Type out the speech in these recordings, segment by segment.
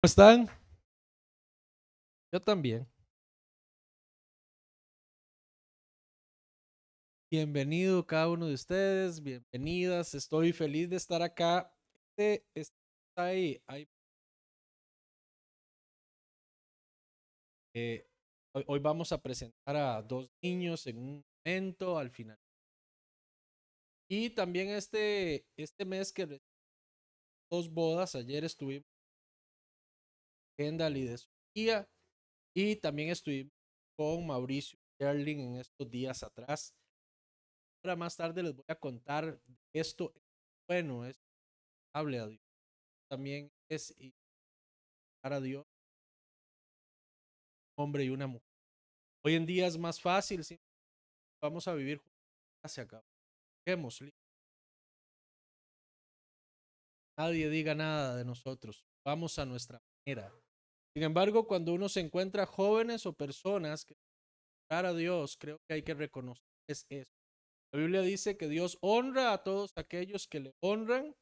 ¿Están? Yo también. Bienvenido cada uno de ustedes, bienvenidas. Estoy feliz de estar acá. Está eh, hoy vamos a presentar a dos niños en un momento al final. Y también este mes que dos bodas. Ayer estuvimos en Kendall y de Sofía. Y también estuvimos con Mauricio y Erling en estos días atrás. Ahora más tarde les voy a contar de esto. Bueno, es hable a Dios. También es a Dios, un hombre y una mujer. Hoy en día es más fácil, ¿sí? Vamos a vivir juntos, se acabó. Dejémosle. Nadie diga nada de nosotros. Vamos a nuestra manera. Sin embargo, cuando uno se encuentra jóvenes o personas que a Dios, creo que hay que reconocer es eso. La Biblia dice que Dios honra a todos aquellos que le honran,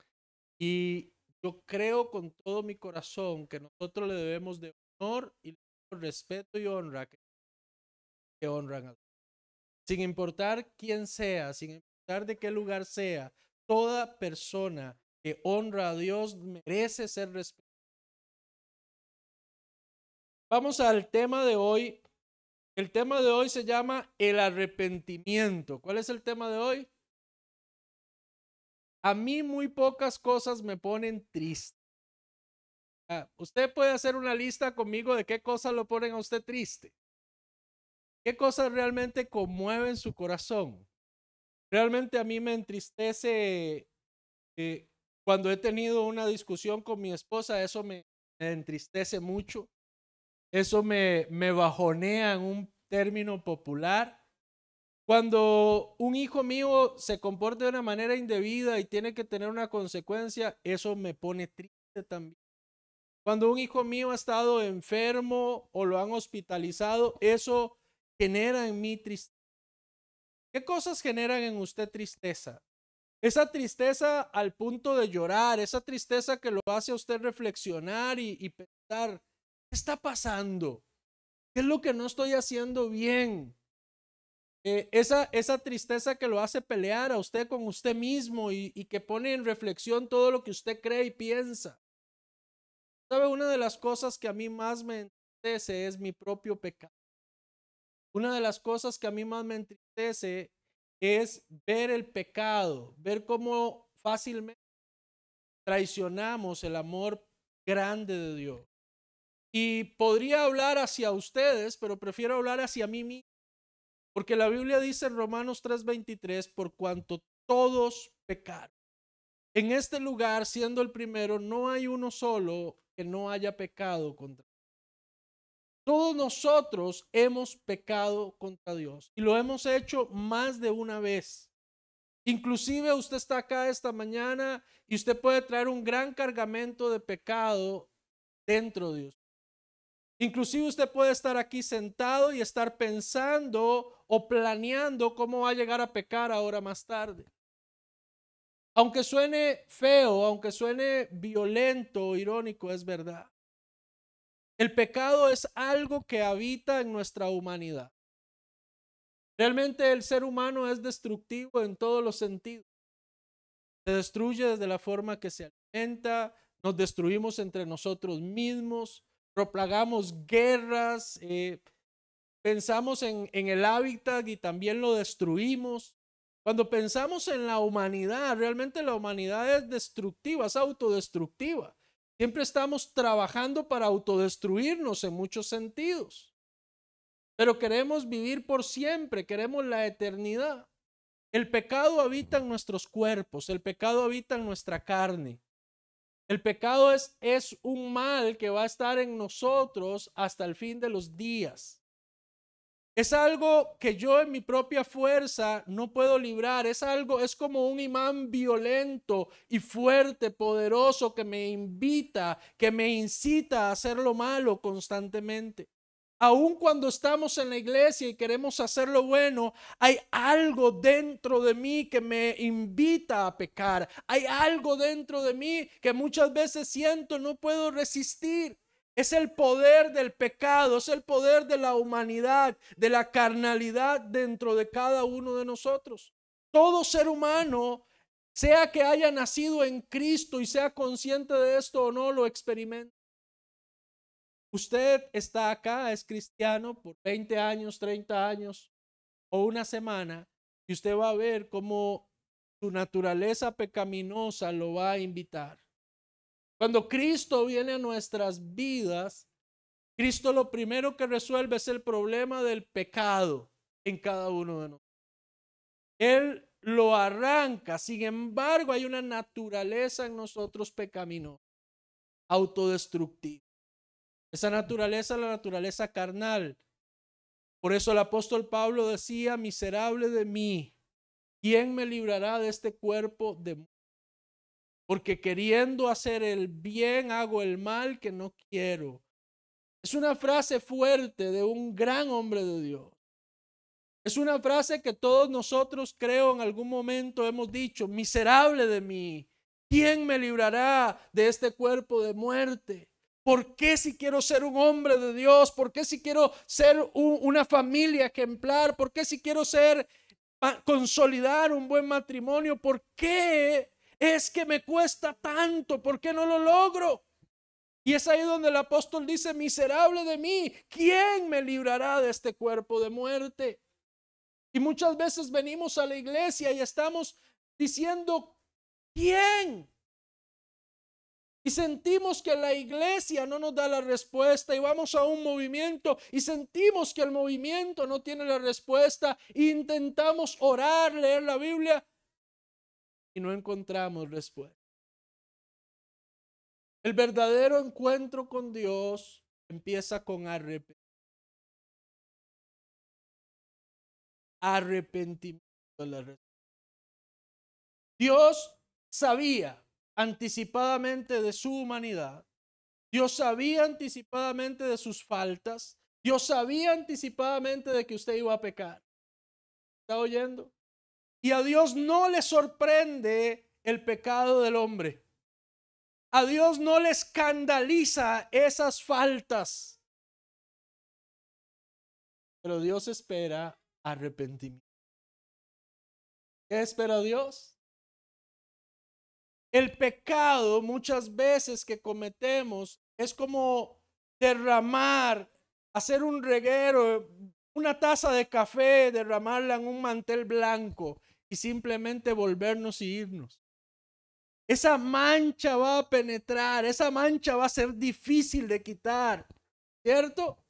y yo creo con todo mi corazón que nosotros le debemos de honor y respeto y honra que honran a Dios. Sin importar quién sea, sin importar de qué lugar sea, toda persona que honra a Dios merece ser respetada. Vamos al tema de hoy. El tema de hoy se llama el arrepentimiento. ¿Cuál es el tema de hoy? A mí muy pocas cosas me ponen triste. Usted puede hacer una lista conmigo de qué cosas lo ponen a usted triste. ¿Qué cosas realmente conmueven su corazón? Realmente a mí me entristece cuando he tenido una discusión con mi esposa. Eso me entristece mucho. Eso me bajonea en un término popular. Cuando un hijo mío se comporta de una manera indebida y tiene que tener una consecuencia, eso me pone triste también. Cuando un hijo mío ha estado enfermo o lo han hospitalizado, eso genera en mí tristeza. ¿Qué cosas generan en usted tristeza? Esa tristeza al punto de llorar, esa tristeza que lo hace a usted reflexionar y pensar, ¿qué está pasando? ¿Qué es lo que no estoy haciendo bien? Esa tristeza que lo hace pelear a usted con usted mismo y que pone en reflexión todo lo que usted cree y piensa. ¿Sabe? Una de las cosas que a mí más me entristece es mi propio pecado. Una de las cosas que a mí más me entristece es ver el pecado, ver cómo fácilmente traicionamos el amor grande de Dios. Y podría hablar hacia ustedes, pero prefiero hablar hacia mí mismo, porque la Biblia dice en Romanos 3:23, por cuanto todos pecaron. En este lugar, siendo el primero, no hay uno solo que no haya pecado contra Dios. Todos nosotros hemos pecado contra Dios y lo hemos hecho más de una vez. Inclusive usted está acá esta mañana y usted puede traer un gran cargamento de pecado dentro de usted. Inclusive usted puede estar aquí sentado y estar pensando o planeando cómo va a llegar a pecar ahora más tarde. Aunque suene feo, aunque suene violento, irónico, es verdad. El pecado es algo que habita en nuestra humanidad. Realmente el ser humano es destructivo en todos los sentidos. Se destruye desde la forma que se alimenta, nos destruimos entre nosotros mismos, propagamos guerras, pensamos en el hábitat y también lo destruimos. Cuando pensamos en la humanidad, realmente la humanidad es destructiva, es autodestructiva. Siempre estamos trabajando para autodestruirnos en muchos sentidos. Pero queremos vivir por siempre, queremos la eternidad. El pecado habita en nuestros cuerpos, el pecado habita en nuestra carne. El pecado es un mal que va a estar en nosotros hasta el fin de los días. Es algo que yo en mi propia fuerza no puedo librar. Es como un imán violento y fuerte, poderoso, que me invita, que me incita a hacer lo malo constantemente. Aun cuando estamos en la iglesia y queremos hacer lo bueno, hay algo dentro de mí que me invita a pecar. Hay algo dentro de mí que muchas veces siento no puedo resistir. Es el poder del pecado, es el poder de la humanidad, de la carnalidad dentro de cada uno de nosotros. Todo ser humano, sea que haya nacido en Cristo y sea consciente de esto o no, lo experimenta. Usted está acá, es cristiano por 20 años, 30 años o una semana, y usted va a ver cómo su naturaleza pecaminosa lo va a invitar. Cuando Cristo viene a nuestras vidas, Cristo lo primero que resuelve es el problema del pecado en cada uno de nosotros. Él lo arranca, sin embargo hay una naturaleza en nosotros pecaminosa, autodestructiva. Esa naturaleza es la naturaleza carnal. Por eso el apóstol Pablo decía: miserable de mí, ¿quién me librará de este cuerpo de muerte? Porque queriendo hacer el bien hago el mal que no quiero. Es una frase fuerte de un gran hombre de Dios. Es una frase que todos nosotros, creo, en algún momento hemos dicho: miserable de mí, ¿quién me librará de este cuerpo de muerte? ¿Por qué si quiero ser un hombre de Dios? ¿Por qué si quiero ser una familia ejemplar? ¿Por qué si quiero consolidar un buen matrimonio? ¿Por qué es que me cuesta tanto? ¿Por qué no lo logro? Y es ahí donde el apóstol dice: miserable de mí, ¿quién me librará de este cuerpo de muerte? Y muchas veces venimos a la iglesia y estamos diciendo: ¿quién? Y sentimos que la iglesia no nos da la respuesta, y vamos a un movimiento y sentimos que el movimiento no tiene la respuesta, e intentamos orar, leer la Biblia y no encontramos respuesta. El verdadero encuentro con Dios empieza con arrepentimiento. Dios sabía anticipadamente de su humanidad. Dios sabía anticipadamente de sus faltas. Dios sabía anticipadamente de que usted iba a pecar. ¿Está oyendo? Y a Dios no le sorprende el pecado del hombre. A Dios no le escandaliza esas faltas. Pero Dios espera arrepentimiento. ¿Qué espera Dios? El pecado muchas veces que cometemos es como derramar, hacer un reguero, una taza de café, derramarla en un mantel blanco y simplemente volvernos y irnos. Esa mancha va a penetrar, esa mancha va a ser difícil de quitar, ¿cierto?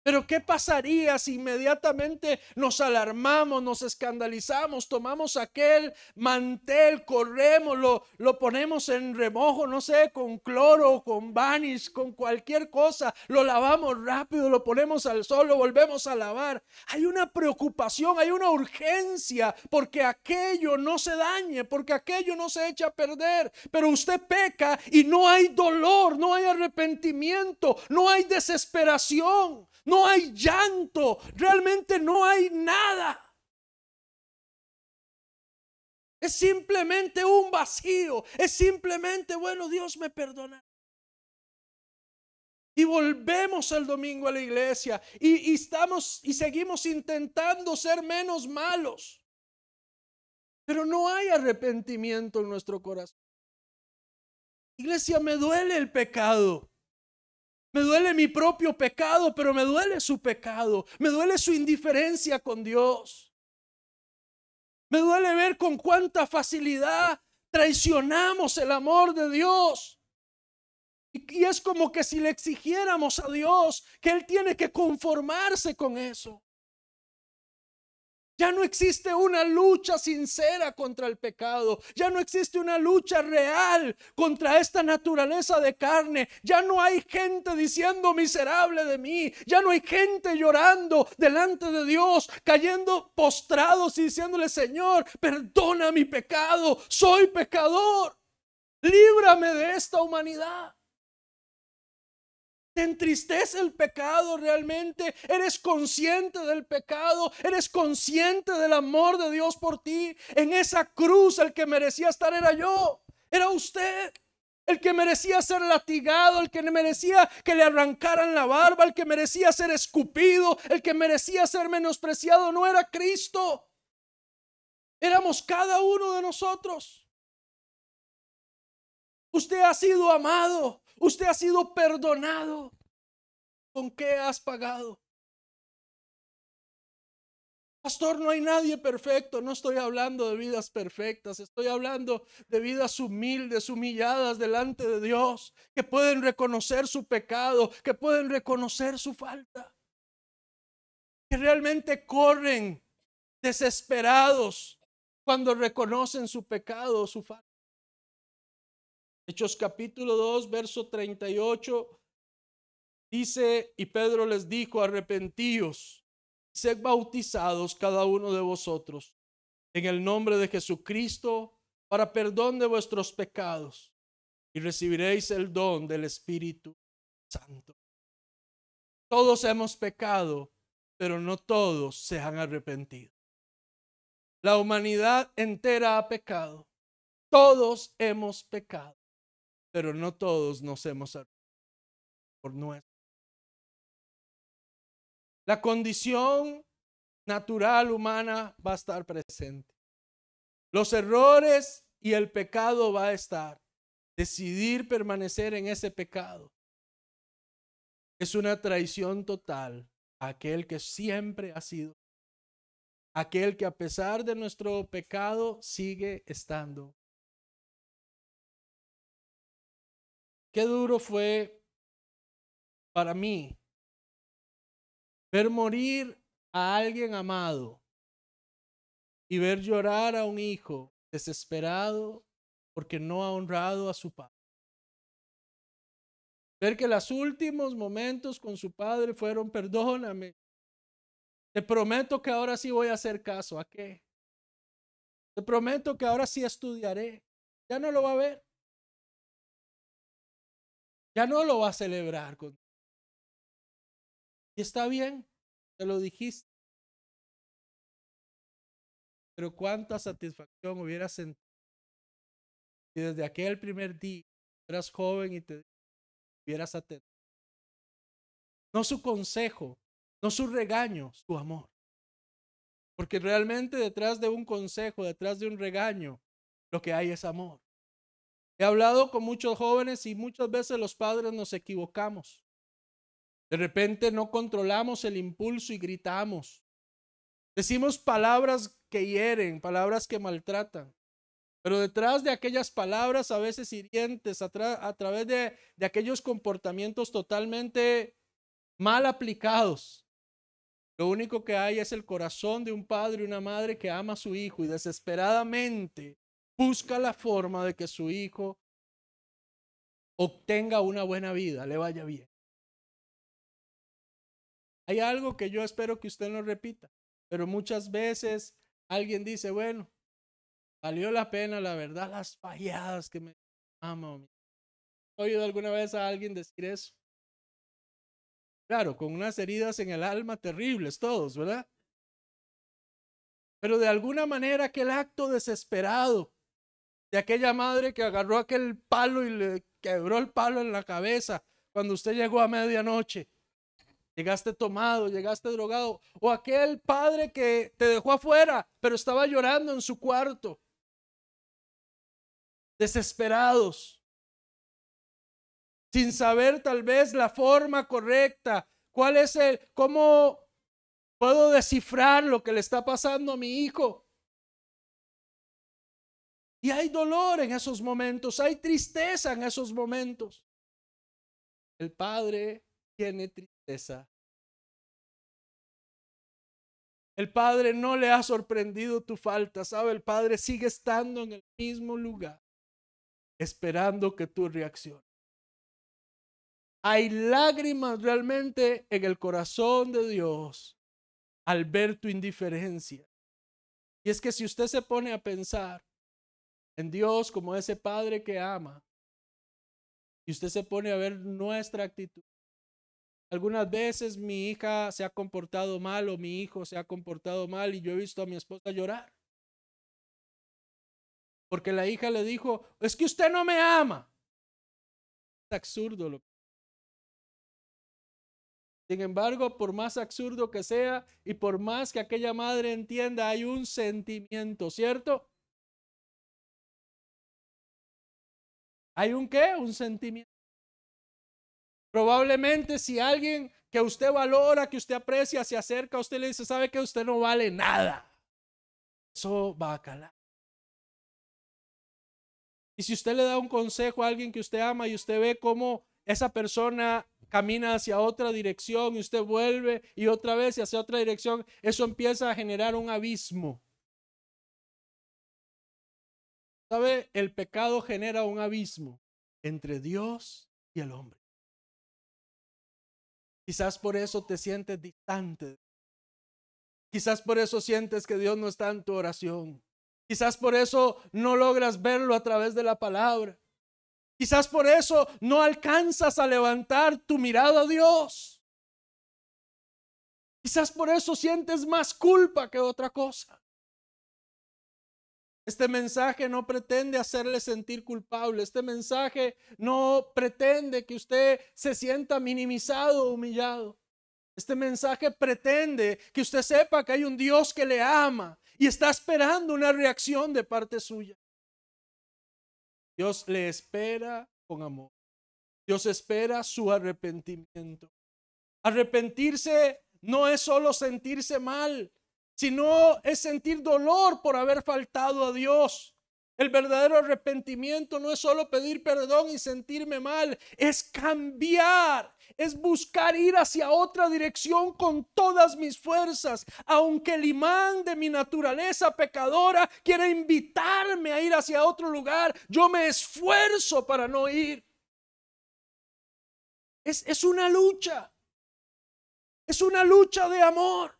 Pero ¿qué pasaría si inmediatamente nos alarmamos, nos escandalizamos, tomamos aquel mantel, corremos, lo ponemos en remojo, no sé, con cloro, con vanish, con cualquier cosa, lo lavamos rápido, lo ponemos al sol, lo volvemos a lavar? Hay una preocupación, hay una urgencia porque aquello no se dañe, porque aquello no se echa a perder. Pero usted peca y no hay dolor, no hay arrepentimiento, no hay desesperación. No hay llanto, realmente no hay nada. Es simplemente un vacío, es simplemente: bueno, Dios me perdona. Y volvemos el domingo a la iglesia y seguimos intentando ser menos malos. Pero no hay arrepentimiento en nuestro corazón. Iglesia, me duele el pecado. Me duele mi propio pecado, pero me duele su pecado. Me duele su indiferencia con Dios. Me duele ver con cuánta facilidad traicionamos el amor de Dios. Y es como que si le exigiéramos a Dios que Él tiene que conformarse con eso. Ya no existe una lucha sincera contra el pecado. Ya no existe una lucha real contra esta naturaleza de carne. Ya no hay gente diciendo: miserable de mí. Ya no hay gente llorando delante de Dios, cayendo postrados y diciéndole: Señor, perdona mi pecado. Soy pecador. Líbrame de esta humanidad. ¿Te entristece el pecado realmente? ¿Eres consciente del pecado? ¿Eres consciente del amor de Dios por ti? En esa cruz el que merecía estar era yo, era usted. el que merecía ser latigado, el que merecía que le arrancaran la barba, el que merecía ser escupido, el que merecía ser menospreciado, no era Cristo. Éramos cada uno de nosotros. Usted ha sido amado, usted ha sido perdonado. ¿Con qué has pagado? Pastor, no hay nadie perfecto. No estoy hablando de vidas perfectas. Estoy hablando de vidas humildes, humilladas delante de Dios, que pueden reconocer su pecado, que pueden reconocer su falta, que realmente corren desesperados cuando reconocen su pecado o su falta. Hechos capítulo 2, verso 38 dice: y Pedro les dijo: arrepentíos, sed bautizados cada uno de vosotros en el nombre de Jesucristo para perdón de vuestros pecados, y recibiréis el don del Espíritu Santo. Todos hemos pecado, pero no todos se han arrepentido. La humanidad entera ha pecado. Todos hemos pecado, pero no todos nos hemos arrepentido por nuestro. La condición natural humana va a estar presente. Los errores y el pecado va a estar. Decidir permanecer en ese pecado es una traición total a aquel que siempre ha sido, aquel que a pesar de nuestro pecado sigue estando. Qué duro fue para mí ver morir a alguien amado y ver llorar a un hijo desesperado porque no ha honrado a su padre. Ver que los últimos momentos con su padre fueron: perdóname, te prometo que ahora sí voy a hacer caso. ¿A qué? Te prometo que ahora sí estudiaré. Ya no lo va a ver. Ya no lo va a celebrar. Y está bien, te lo dijiste. Pero cuánta satisfacción hubieras sentido si desde aquel primer día eras joven y te hubieras atendido. No su consejo, no su regaño, su amor. Porque realmente detrás de un consejo, detrás de un regaño, lo que hay es amor. He hablado con muchos jóvenes y muchas veces los padres nos equivocamos. De repente no controlamos el impulso y gritamos. Decimos palabras que hieren, palabras que maltratan. Pero detrás de aquellas palabras a veces hirientes, a través de aquellos comportamientos totalmente mal aplicados, lo único que hay es el corazón de un padre y una madre que ama a su hijo y desesperadamente busca la forma de que su hijo obtenga una buena vida, le vaya bien. Hay algo que yo espero que usted no repita, pero muchas veces alguien dice: bueno, valió la pena, la verdad, las falladas que me amo. ¿He oído alguna vez a alguien decir eso? Claro, con unas heridas en el alma terribles todos, ¿verdad? Pero de alguna manera aquel acto desesperado de aquella madre que agarró aquel palo y le quebró el palo en la cabeza cuando usted llegó a medianoche. Llegaste tomado, llegaste drogado. O aquel padre que te dejó afuera, pero estaba llorando en su cuarto. Desesperados. Sin saber tal vez la forma correcta. ¿Cuál es cómo puedo descifrar lo que le está pasando a mi hijo? Y hay dolor en esos momentos, hay tristeza en esos momentos. El padre tiene tristeza. El padre no le ha sorprendido tu falta, ¿sabe? El padre sigue estando en el mismo lugar, esperando que tú reacciones. Hay lágrimas realmente en el corazón de Dios al ver tu indiferencia. Y es que si usted se pone a pensar en Dios como ese padre que ama, y usted se pone a ver nuestra actitud, algunas veces mi hija se ha comportado mal o mi hijo se ha comportado mal y yo he visto a mi esposa llorar. Porque la hija le dijo: es que usted no me ama. absurdo. Sin embargo, por más absurdo que sea y por más que aquella madre entienda, hay un sentimiento, ¿cierto? ¿Hay un qué? Un sentimiento. Probablemente si alguien que usted valora, que usted aprecia, se acerca a usted y le dice, ¿sabe que usted no vale nada? Eso va a calar. Y si usted le da un consejo a alguien que usted ama y usted ve cómo esa persona camina hacia otra dirección y usted vuelve y otra vez hacia otra dirección, eso empieza a generar un abismo. ¿Sabe? El pecado genera un abismo entre Dios y el hombre. Quizás por eso te sientes distante. Quizás por eso sientes que Dios no está en tu oración. Quizás por eso no logras verlo a través de la palabra. Quizás por eso no alcanzas a levantar tu mirada a Dios. Quizás por eso sientes más culpa que otra cosa. Este mensaje no pretende hacerle sentir culpable. Este mensaje no pretende que usted se sienta minimizado o humillado. Este mensaje pretende que usted sepa que hay un Dios que le ama y está esperando una reacción de parte suya. Dios le espera con amor. Dios espera su arrepentimiento. Arrepentirse no es solo sentirse mal, sino es sentir dolor por haber faltado a Dios. El verdadero arrepentimiento no es solo pedir perdón y sentirme mal, es cambiar, es buscar ir hacia otra dirección con todas mis fuerzas. Aunque el imán de mi naturaleza pecadora quiera invitarme a ir hacia otro lugar, yo me esfuerzo para no ir. Es una lucha. Es una lucha de amor.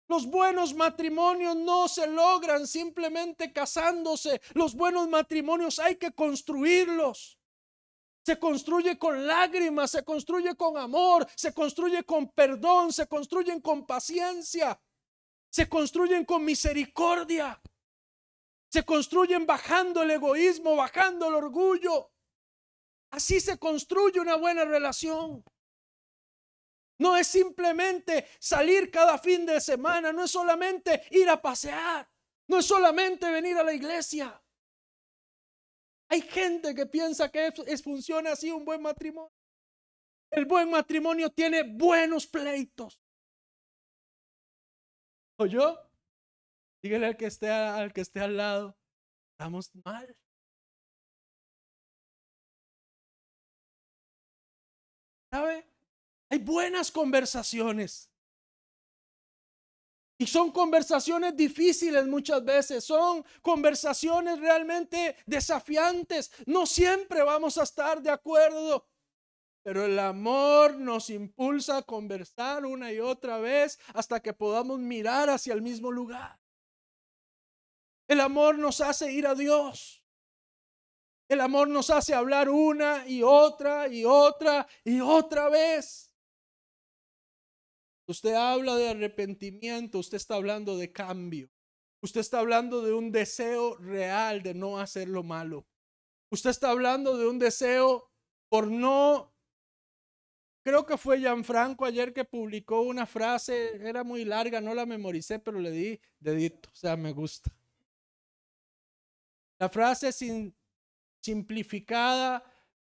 Los buenos matrimonios no se logran simplemente casándose. Los buenos matrimonios hay que construirlos. Se construye con lágrimas, se construye con amor, se construye con perdón, se construyen con paciencia, se construyen con misericordia, se construyen bajando el egoísmo, bajando el orgullo. Así se construye una buena relación. No es simplemente salir cada fin de semana, no es solamente ir a pasear, no es solamente venir a la iglesia. Hay gente que piensa que funciona así un buen matrimonio. El buen matrimonio tiene buenos pleitos. ¿O yo? Dígale al que esté al lado, estamos mal. ¿Sabe? Hay buenas conversaciones. Y son conversaciones difíciles muchas veces, son conversaciones realmente desafiantes. No siempre vamos a estar de acuerdo, pero el amor nos impulsa a conversar una y otra vez hasta que podamos mirar hacia el mismo lugar. El amor nos hace ir a Dios. El amor nos hace hablar una y otra y otra y otra vez. Usted habla de arrepentimiento, usted está hablando de cambio. Usted está hablando de un deseo real de no hacer lo malo. Usted está hablando de un deseo por no. Creo que fue Gianfranco ayer que publicó una frase, era muy larga, no la memoricé, pero le di dedito, o sea, me gusta. La frase simplificada,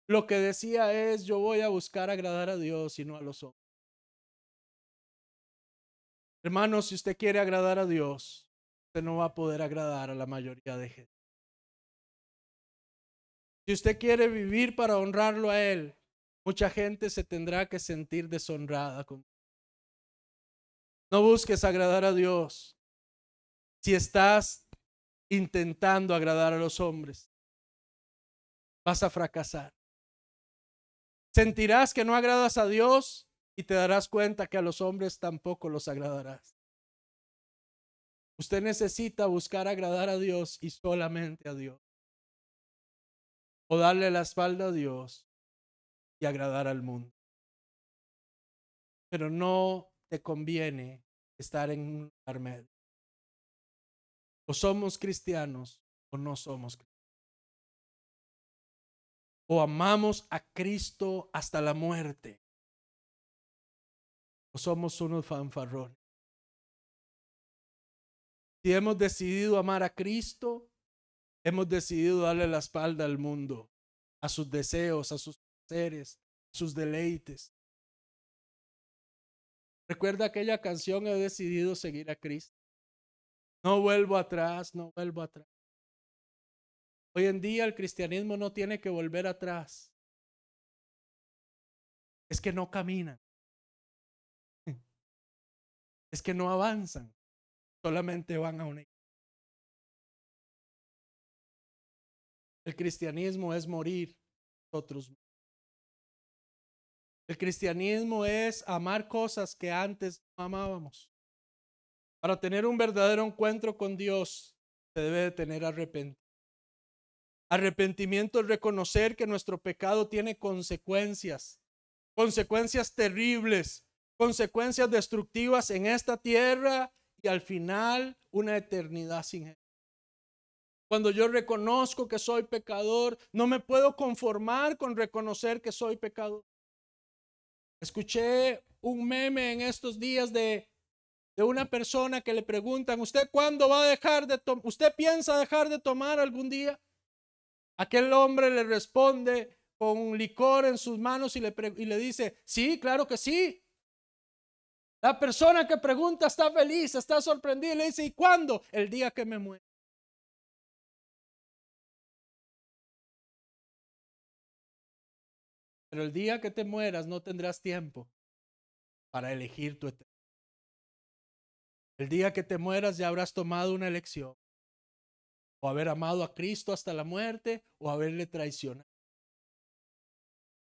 lo que decía es: yo voy a buscar agradar a Dios y no a los hombres. Hermanos, si usted quiere agradar a Dios, usted no va a poder agradar a la mayoría de gente. Si usted quiere vivir para honrarlo a Él, mucha gente se tendrá que sentir deshonrada. No busques agradar a Dios si estás intentando agradar a los hombres. Vas a fracasar. Sentirás que no agradas a Dios y te darás cuenta que a los hombres tampoco los agradarás. Usted necesita buscar agradar a Dios y solamente a Dios. O darle la espalda a Dios y agradar al mundo. Pero no te conviene estar en un lugar medio. O somos cristianos o no somos cristianos. o amamos a Cristo hasta la muerte, o somos unos fanfarrones. Si hemos decidido amar a Cristo, hemos decidido darle la espalda al mundo, a sus deseos, a sus placeres, a sus deleites. Recuerda aquella canción, he decidido seguir a Cristo. No vuelvo atrás, no vuelvo atrás. Hoy en día el cristianismo no tiene que volver atrás. Es que no caminan. Es que no avanzan. Solamente van a una iglesia. El cristianismo es morir nosotros. El cristianismo es amar cosas que antes no amábamos. Para tener un verdadero encuentro con Dios, se debe de tener arrepentimiento. Arrepentimiento es reconocer que nuestro pecado tiene consecuencias, consecuencias terribles, consecuencias destructivas en esta tierra y al final una eternidad sin Él. Cuando yo reconozco que soy pecador, no me puedo conformar con reconocer que soy pecador. Escuché un meme en estos días de una persona que le preguntan, ¿usted cuándo va a dejar de tomar? ¿Usted piensa dejar de tomar algún día? Aquel hombre le responde con un licor en sus manos y le dice, sí, claro que sí. La persona que pregunta está feliz, está sorprendida y le dice, ¿y cuándo? El día que me muera. Pero el día que te mueras no tendrás tiempo para elegir tu eternidad. El día que te mueras ya habrás tomado una elección. O haber amado a Cristo hasta la muerte o haberle traicionado.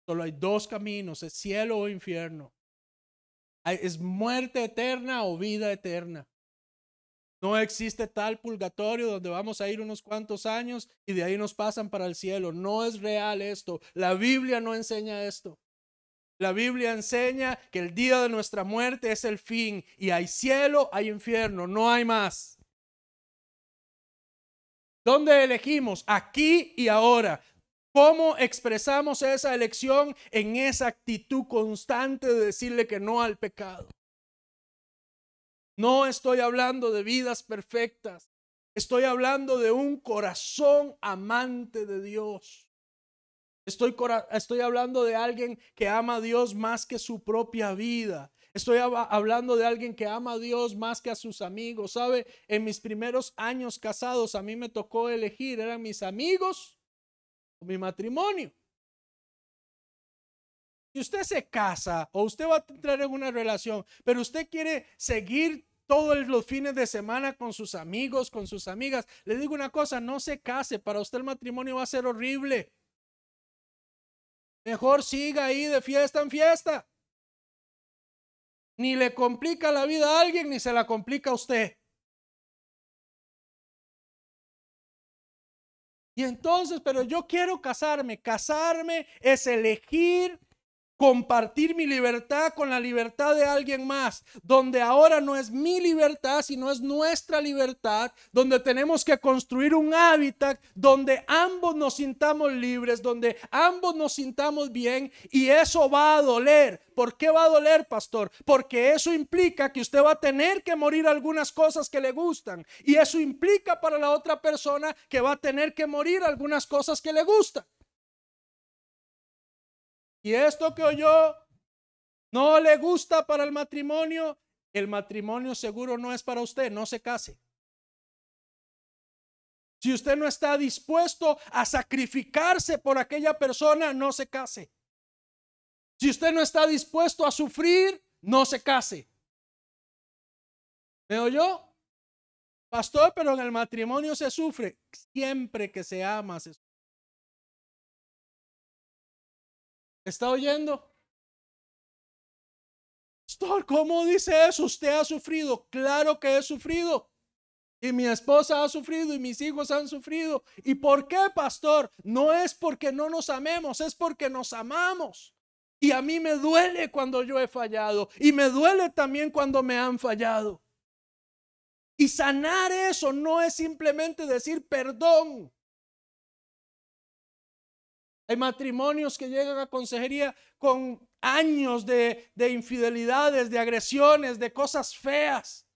Solo hay dos caminos, es cielo o infierno. Es muerte eterna o vida eterna. No existe tal purgatorio donde vamos a ir unos cuantos años y de ahí nos pasan para el cielo. No es real esto. La Biblia no enseña esto. La Biblia enseña que el día de nuestra muerte es el fin y hay cielo, hay infierno, no hay más. ¿Dónde elegimos? Aquí y ahora. ¿Cómo expresamos esa elección? En esa actitud constante de decirle que no al pecado. No estoy hablando de vidas perfectas. Estoy hablando de un corazón amante de Dios. Estoy hablando de alguien que ama a Dios más que su propia vida. Estoy hablando de alguien que ama a Dios más que a sus amigos. ¿Sabe? En mis primeros años casados a mí me tocó elegir, ¿eran mis amigos o mi matrimonio? Si usted se casa o usted va a entrar en una relación, pero usted quiere seguir todos los fines de semana con sus amigos, con sus amigas, le digo una cosa, no se case. Para usted el matrimonio va a ser horrible. Mejor siga ahí de fiesta en fiesta. Ni le complica la vida a alguien, ni se la complica a usted. Y entonces, pero yo quiero casarme. Casarme es elegir compartir mi libertad con la libertad de alguien más, donde ahora no es mi libertad, sino es nuestra libertad, donde tenemos que construir un hábitat donde ambos nos sintamos libres, donde ambos nos sintamos bien, y eso va a doler. ¿Por qué va a doler, pastor? Porque eso implica que usted va a tener que morir algunas cosas que le gustan, y eso implica para la otra persona que va a tener que morir algunas cosas que le gustan. Y esto que oyó no le gusta para el matrimonio seguro no es para usted, no se case. Si usted no está dispuesto a sacrificarse por aquella persona, no se case. Si usted no está dispuesto a sufrir, no se case. ¿Me oyó? Pastor, pero en el matrimonio se sufre. Siempre que se ama, se sufre. ¿Está oyendo? Pastor, ¿cómo dice eso? ¿Usted ha sufrido? Claro que he sufrido. Y mi esposa ha sufrido y mis hijos han sufrido. ¿Y por qué, pastor? No es porque no nos amemos, es porque nos amamos. Y a mí me duele cuando yo he fallado. Y me duele también cuando me han fallado. Y sanar eso no es simplemente decir perdón. Hay matrimonios que llegan a consejería con años de infidelidades, de agresiones, de cosas feas.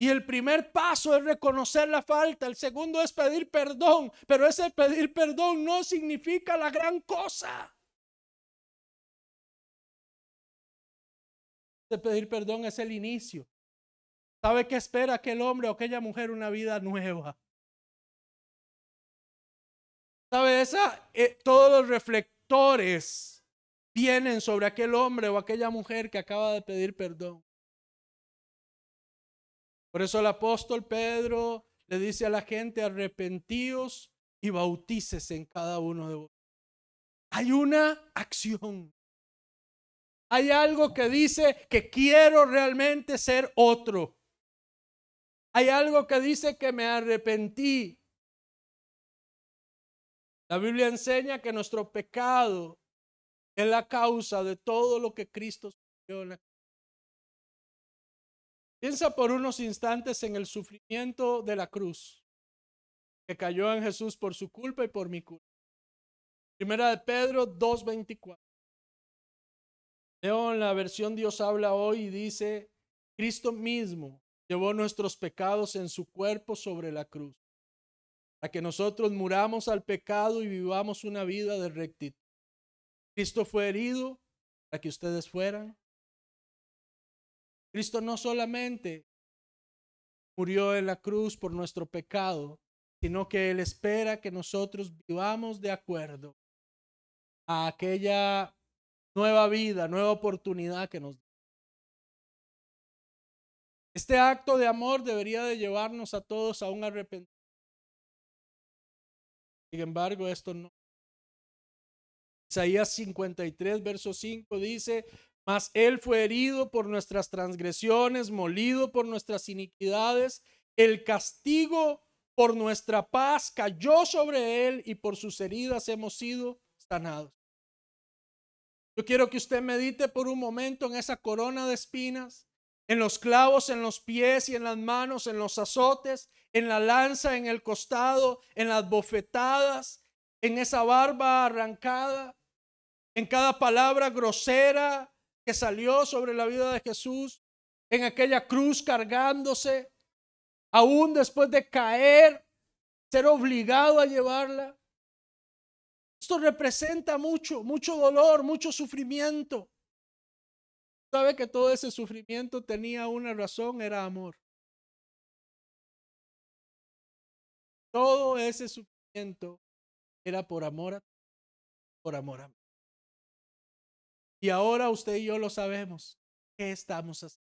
Y el primer paso es reconocer la falta. El segundo es pedir perdón. Pero ese pedir perdón no significa la gran cosa. Ese pedir perdón es el inicio. ¿Sabe qué espera aquel hombre o aquella mujer? Una vida nueva. ¿Sabe? Todos los reflectores vienen sobre aquel hombre o aquella mujer que acaba de pedir perdón. Por eso el apóstol Pedro le dice a la gente: arrepentíos y bautícese en cada uno de vosotros. Hay una acción. Hay algo que dice que quiero realmente ser otro. Hay algo que dice que me arrepentí. La Biblia enseña que nuestro pecado es la causa de todo lo que Cristo sufrió en la cruz. Piensa por unos instantes en el sufrimiento de la cruz que cayó en Jesús por su culpa y por mi culpa. Primera de Pedro 2:24. Leo en la versión Dios habla hoy y dice: Cristo mismo llevó nuestros pecados en su cuerpo sobre la cruz, para que nosotros muramos al pecado y vivamos una vida de rectitud. Cristo fue herido para que ustedes fueran. Cristo no solamente murió en la cruz por nuestro pecado, sino que Él espera que nosotros vivamos de acuerdo a aquella nueva vida, nueva oportunidad que nos da. Este acto de amor debería de llevarnos a todos a un arrepentimiento. Sin embargo, esto no. Isaías 53, verso 5 dice: mas Él fue herido por nuestras transgresiones, molido por nuestras iniquidades. El castigo por nuestra paz cayó sobre Él y por sus heridas hemos sido sanados. Yo quiero que usted medite por un momento en esa corona de espinas, en los clavos en los pies y en las manos, en los azotes, en la lanza en el costado, en las bofetadas, en esa barba arrancada, en cada palabra grosera que salió sobre la vida de Jesús, en aquella cruz cargándose, aún después de caer, ser obligado a llevarla. Esto representa mucho dolor, mucho sufrimiento. Sabe que todo ese sufrimiento tenía una razón, era amor. Todo ese sufrimiento era por amor a ti, por amor a mí. Y ahora usted y yo lo sabemos. ¿Qué estamos haciendo?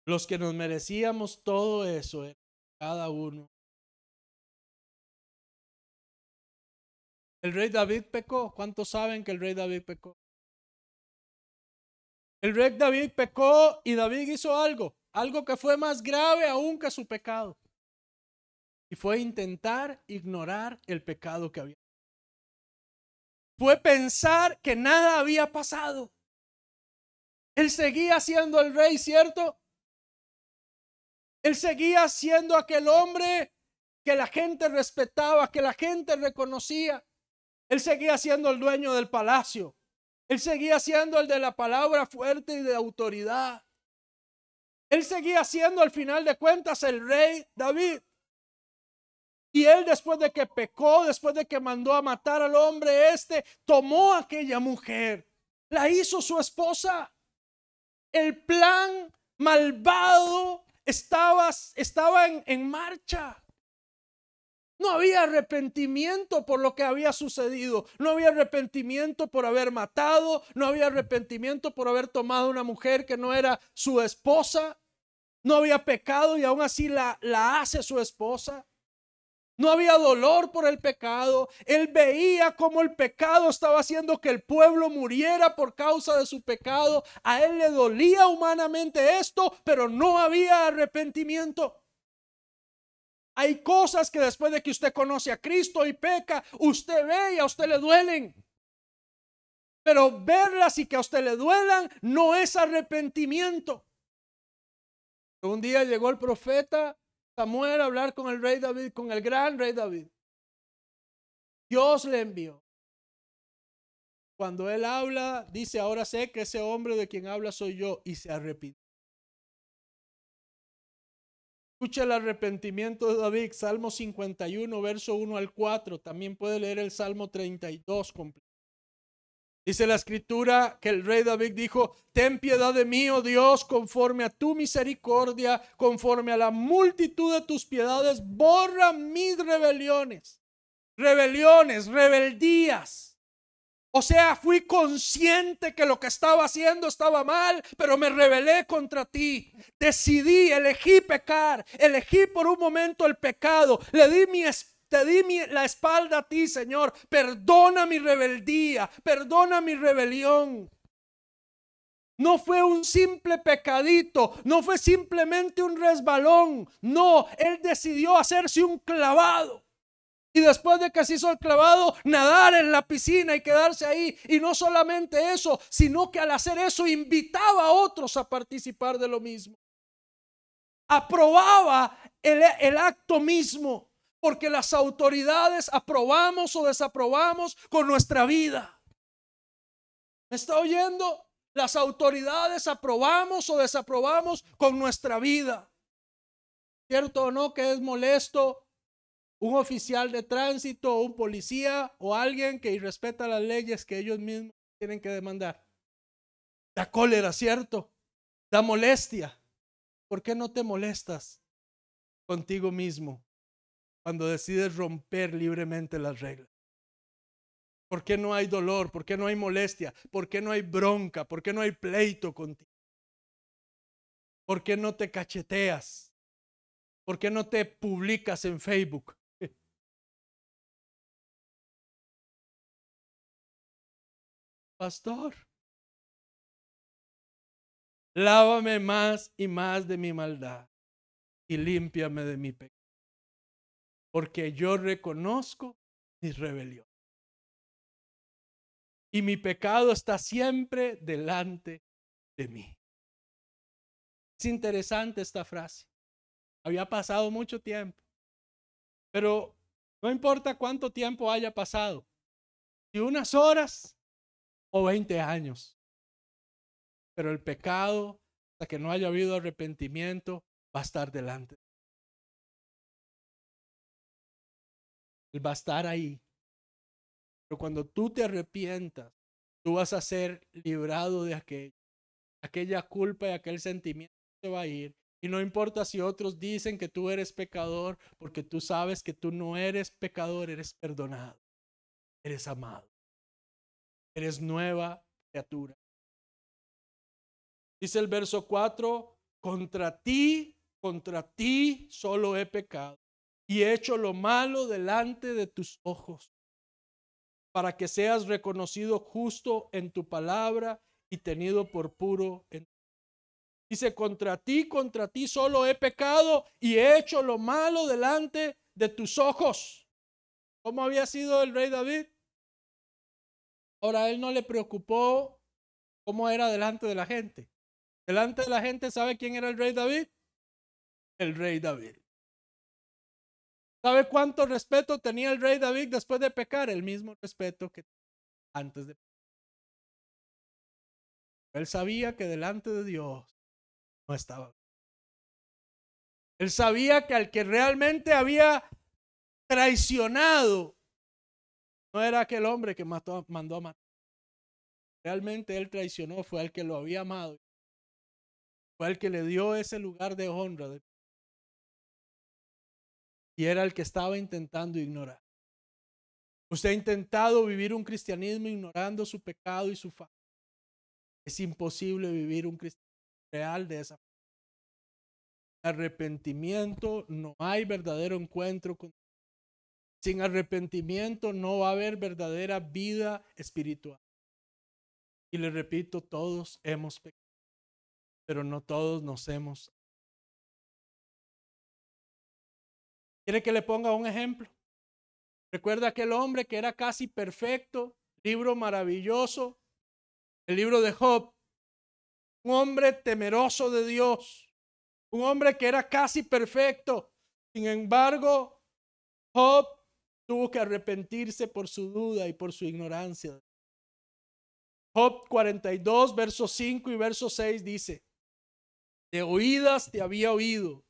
Los que nos merecíamos todo eso, cada uno. El rey David pecó. ¿Cuántos saben que el rey David pecó? El rey David pecó y David hizo algo que fue más grave aún que su pecado. Y fue intentar ignorar el pecado que había. Fue pensar que nada había pasado. Él seguía siendo el rey, ¿cierto? Él seguía siendo aquel hombre que la gente respetaba, que la gente reconocía. Él seguía siendo el dueño del palacio. Él seguía siendo el de la palabra fuerte y de autoridad. Él seguía siendo al final de cuentas el rey David. Y él, después de que pecó, después de que mandó a matar al hombre tomó a aquella mujer, la hizo su esposa. El plan malvado estaba en marcha. No había arrepentimiento por lo que había sucedido. No había arrepentimiento por haber matado. No había arrepentimiento por haber tomado una mujer que no era su esposa. No había pecado y aún así la hace su esposa. No había dolor por el pecado. Él veía cómo el pecado estaba haciendo que el pueblo muriera por causa de su pecado. A él le dolía humanamente esto, pero no había arrepentimiento. Hay cosas que después de que usted conoce a Cristo y peca, usted ve y a usted le duelen. Pero verlas y que a usted le duelan no es arrepentimiento. Un día llegó el profeta Samuel a hablar con el rey David, con el gran rey David. Dios le envió. Cuando él habla, dice, ahora sé que ese hombre de quien habla soy yo, y se arrepintió. Escucha el arrepentimiento de David, Salmo 51, verso 1 al 4. También puede leer el Salmo 32 completo. Dice la escritura que el rey David dijo, ten piedad de mí, oh Dios, conforme a tu misericordia, conforme a la multitud de tus piedades, borra mis rebeliones. Rebeliones, rebeldías. O sea, fui consciente que lo que estaba haciendo estaba mal, pero me rebelé contra ti. Decidí, elegí pecar, elegí por un momento el pecado. Te di la espalda a ti, Señor. Perdona mi rebeldía, perdona mi rebelión. No fue un simple pecadito, no fue simplemente un resbalón. No, él decidió hacerse un clavado. Y después de que se hizo el clavado, nadar en la piscina y quedarse ahí. Y no solamente eso, sino que al hacer eso invitaba a otros a participar de lo mismo. Aprobaba el acto mismo, porque las autoridades aprobamos o desaprobamos con nuestra vida. ¿Me está oyendo? Las autoridades aprobamos o desaprobamos con nuestra vida. ¿Cierto o no que es molesto un oficial de tránsito o un policía o alguien que irrespeta las leyes que ellos mismos tienen que demandar? Da cólera, ¿cierto? Da molestia. ¿Por qué no te molestas contigo mismo cuando decides romper libremente las reglas? ¿Por qué no hay dolor? ¿Por qué no hay molestia? ¿Por qué no hay bronca? ¿Por qué no hay pleito contigo? ¿Por qué no te cacheteas? ¿Por qué no te publicas en Facebook? Pastor, lávame más y más de mi maldad y límpiame de mi pecado, porque yo reconozco mis rebeliones y mi pecado está siempre delante de mí. Es interesante esta frase. Había pasado mucho tiempo, pero no importa cuánto tiempo haya pasado, si unas horas o 20 años, pero el pecado, hasta que no haya habido arrepentimiento, va a estar delante. Él va a estar ahí. Pero cuando tú te arrepientas, tú vas a ser librado de aquella culpa y aquel sentimiento se va a ir. Y no importa si otros dicen que tú eres pecador, porque tú sabes que tú no eres pecador, eres perdonado, eres amado, eres nueva criatura. Dice el verso 4, contra ti solo he pecado y he hecho lo malo delante de tus ojos, para que seas reconocido justo en tu palabra y tenido por puro en ti. Dice, contra ti solo he pecado y he hecho lo malo delante de tus ojos. ¿Cómo había sido el rey David? Ahora, a él no le preocupó cómo era delante de la gente. Delante de la gente, ¿sabe quién era el rey David? El rey David. ¿Sabe cuánto respeto tenía el rey David después de pecar? El mismo respeto que antes de pecar. Él sabía que delante de Dios no estaba. Él sabía que al que realmente había traicionado no era aquel hombre que mandó a matar. Realmente él traicionó, fue al que lo había amado. Fue al que le dio ese lugar de honra. Y era el que estaba intentando ignorar. Usted ha intentado vivir un cristianismo ignorando su pecado y su falta. Es imposible vivir un cristianismo real de esa forma. Arrepentimiento, no hay verdadero encuentro con Dios. Sin arrepentimiento no va a haber verdadera vida espiritual. Y le repito, todos hemos pecado, pero no todos nos hemos. ¿Quiere que le ponga un ejemplo? Recuerda aquel hombre que era casi perfecto, libro maravilloso, el libro de Job, un hombre temeroso de Dios, Un hombre que era casi perfecto. Sin embargo, Job tuvo que arrepentirse por su duda y por su ignorancia. Job 42, versos 5 y verso 6 dice: de oídas te había oído,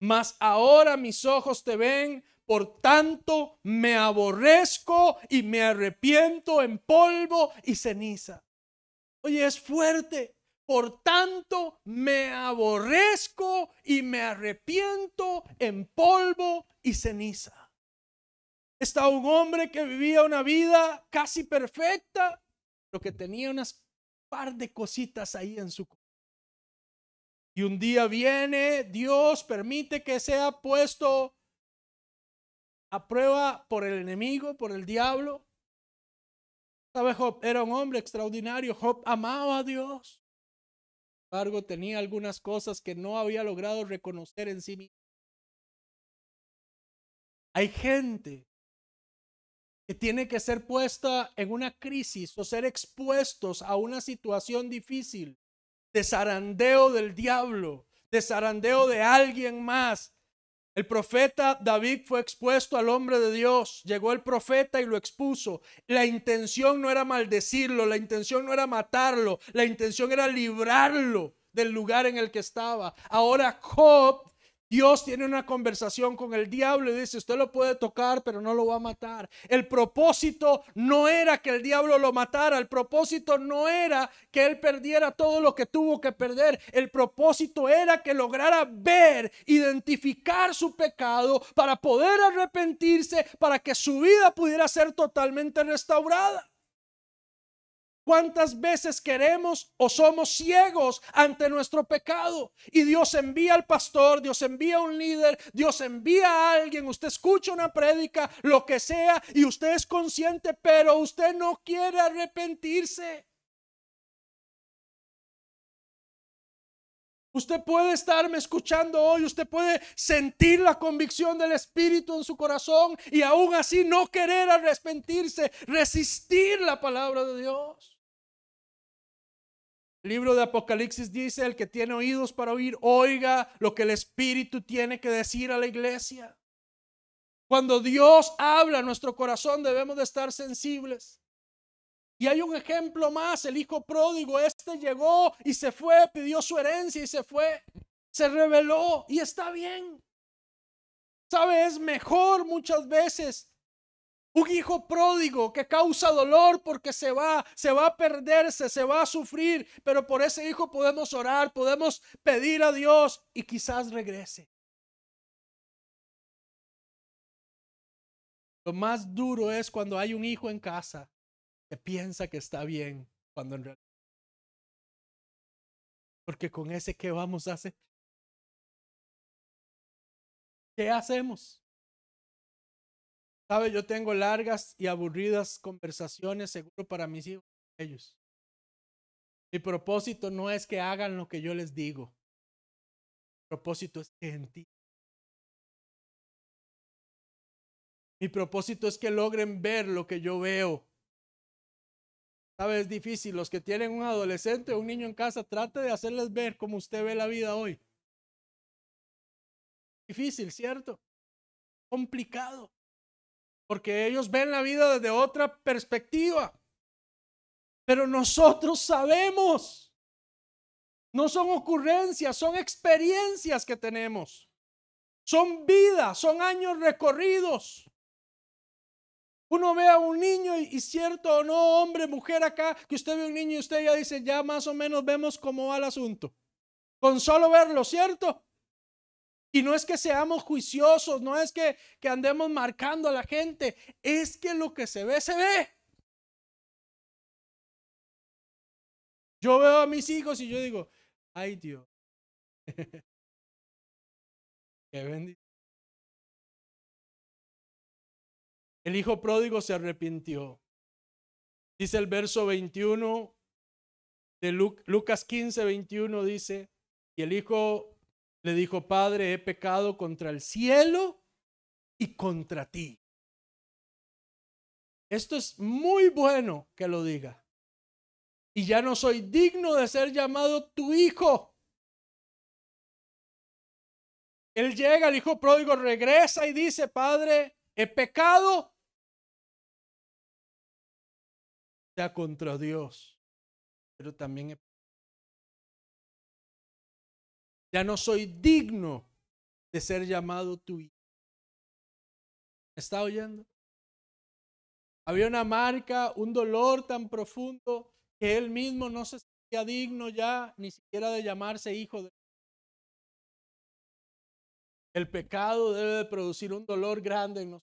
mas ahora mis ojos te ven, por tanto me aborrezco y me arrepiento en polvo y ceniza. Oye, es fuerte. Por tanto me aborrezco y me arrepiento en polvo y ceniza. Está un hombre que vivía una vida casi perfecta, pero que tenía unas par de cositas ahí en su corazón. Y un día viene Dios, permite que sea puesto a prueba por el enemigo, por el diablo. ¿Sabe? Job era un hombre extraordinario. Job amaba a Dios. Sin embargo, tenía algunas cosas que no había logrado reconocer en sí mismo. Hay gente que tiene que ser puesta en una crisis o ser expuestos a una situación difícil, de zarandeo del diablo, de zarandeo de alguien más. El profeta David fue expuesto al hombre de Dios. Llegó el profeta y lo expuso. La intención no era maldecirlo, la intención no era matarlo, la intención era librarlo del lugar en el que estaba. Ahora Job, Dios tiene una conversación con el diablo y dice: usted lo puede tocar, pero no lo va a matar. El propósito no era que el diablo lo matara. El propósito no era que él perdiera todo lo que tuvo que perder. El propósito era que lograra ver, identificar su pecado para poder arrepentirse, para que su vida pudiera ser totalmente restaurada. ¿Cuántas veces queremos o somos ciegos ante nuestro pecado? Y Dios envía al pastor, Dios envía a un líder, Dios envía a alguien, usted escucha una prédica, lo que sea, y usted es consciente, pero usted no quiere arrepentirse. Usted puede estarme escuchando hoy, usted puede sentir la convicción del Espíritu en su corazón y aún así no querer arrepentirse, resistir la palabra de Dios. El libro de Apocalipsis dice: el que tiene oídos para oír, oiga lo que el Espíritu tiene que decir a la iglesia. Cuando Dios habla a nuestro corazón, debemos de estar sensibles. Y hay un ejemplo más: el hijo pródigo. Este llegó y se fue, pidió su herencia y se fue, se rebeló, y está bien. ¿Sabe? Es mejor muchas veces un hijo pródigo que causa dolor porque se va a perderse, se va a sufrir, pero por ese hijo podemos orar, podemos pedir a Dios y quizás regrese. Lo más duro es cuando hay un hijo en casa que piensa que está bien, cuando en realidad, porque con ese, ¿qué vamos a hacer? ¿Qué hacemos? ¿Sabe? Yo tengo largas y aburridas conversaciones, seguro, para mis hijos, ellos. Mi propósito no es que hagan lo que yo les digo. Mi propósito es que entiendan. Mi propósito es que logren ver lo que yo veo. ¿Sabe? Es difícil. Los que tienen un adolescente o un niño en casa, trate de hacerles ver cómo usted ve la vida hoy. Difícil, ¿cierto? Complicado. Porque ellos ven la vida desde otra perspectiva. Pero nosotros sabemos. No son ocurrencias, son experiencias que tenemos. Son vidas, son años recorridos. Uno ve a un niño y cierto o no, hombre, mujer, acá, que usted ve a un niño y usted ya dice: ya más o menos vemos cómo va el asunto. Con solo verlo, ¿cierto? Y no es que seamos juiciosos, no es que andemos marcando a la gente, es que lo que se ve, se ve. Yo veo a mis hijos y yo digo: ay, Dios. Qué bendición. El hijo pródigo se arrepintió. Dice el verso 21 de Lucas 15, 21, dice: y el hijo le dijo: Padre, he pecado contra el cielo y contra ti. Esto es muy bueno que lo diga. Y ya no soy digno de ser llamado tu hijo. Él llega, el hijo pródigo regresa y dice: Padre, he pecado ya contra Dios, pero también ya no soy digno de ser llamado tu hijo. ¿Me está oyendo? Había una marca, un dolor tan profundo que él mismo no se sentía digno ya ni siquiera de llamarse hijo de Dios. El pecado debe de producir un dolor grande en nosotros.